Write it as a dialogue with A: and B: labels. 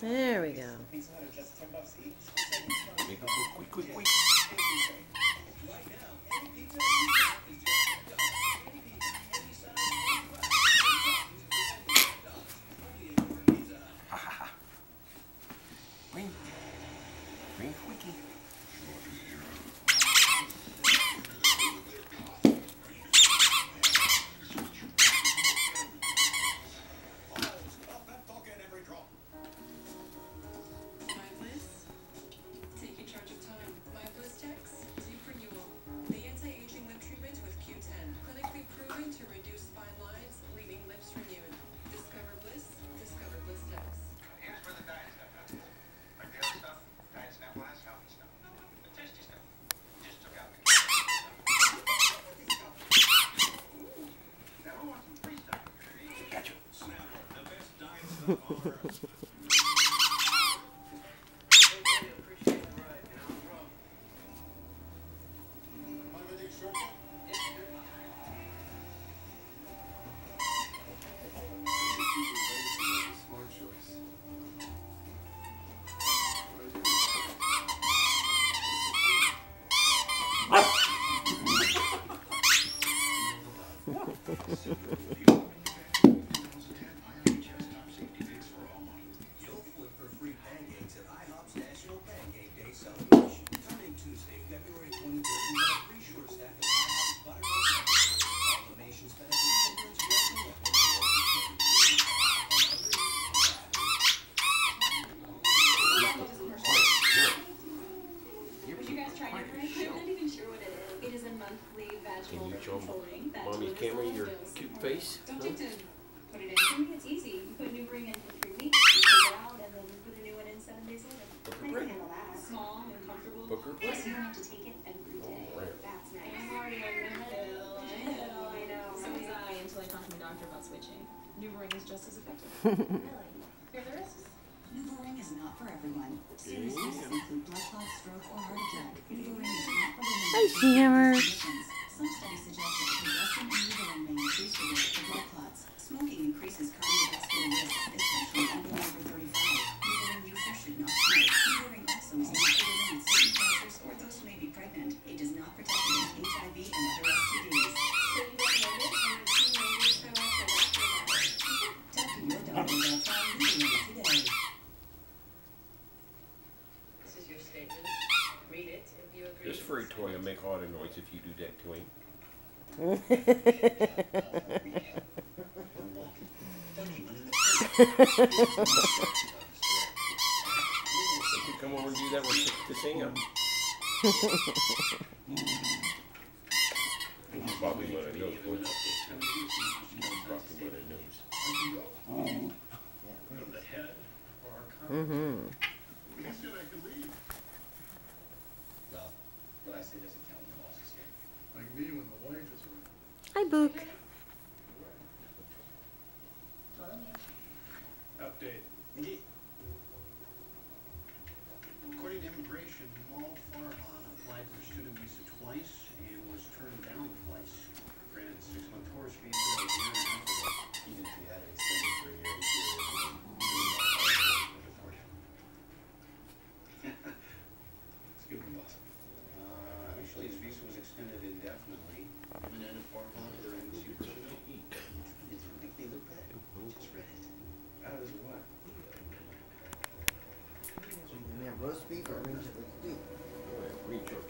A: There we go.
B: Quick, quick, quick. Ha ha ha. Bring quickie. Can you show Mommy's camera your cute face?
C: Don't take to put it in. For me, it's easy. You put a new ring in for 3 weeks, you take it out, and then you put a new one in 7 days later.
B: Booker
C: I can
B: break.
C: handle that. Small and comfortable.
B: Booker
C: Plus,
B: break.
C: you don't have to take it every day.
B: Oh, right.
C: That's nice. I'm already on I know. So was I until I talked to my doctor about switching. New ring is just as effective. Really? Here are the risks.
D: NuvaRing is not for everyone. Serious risks include blood clot, stroke, or heart attack. NuvaRing is not for women
A: Hi,
D: with
A: Hammer.
D: conditions. Some studies suggest that congestion and NuvaRing may increase the risk for blood clots. Smoking increases cardiovascular risk, especially under over 35. NuvaRing users should not smoke. NuvaRing also is not for women with certain cancers or those who may be pregnant. It does not protect against HIV and other STDs.
C: So you recommend it? And your team members go after that.
D: Talk to your doctor about trying NuvaRing today.
C: This is your statement. Read it if you agree.
B: This furry toy will make a lot of noise if you do that to him. If you come over and do that, we'll stick to sing him. Probably what I know. Probably what I know.
A: Mm-hmm.
E: Well, what I say doesn't count when the boss is here.
F: Like me when the wife is around.
A: Hi, Book.
F: Update.
E: According to immigration, Mal Farhan applied for a student visa twice and was turned down twice. Granted a 6-month tourist visa a year and a half ago. Even if he had it extended for a year, he would deport him.
F: It's good one, boss.
E: Actually, his visa was extended indefinitely. Eminem and Farhan are their embassy personnel. It didn't make me look bad. Just read it. That is what?
G: Man, roast beef or ring chicken stew?
B: Reach your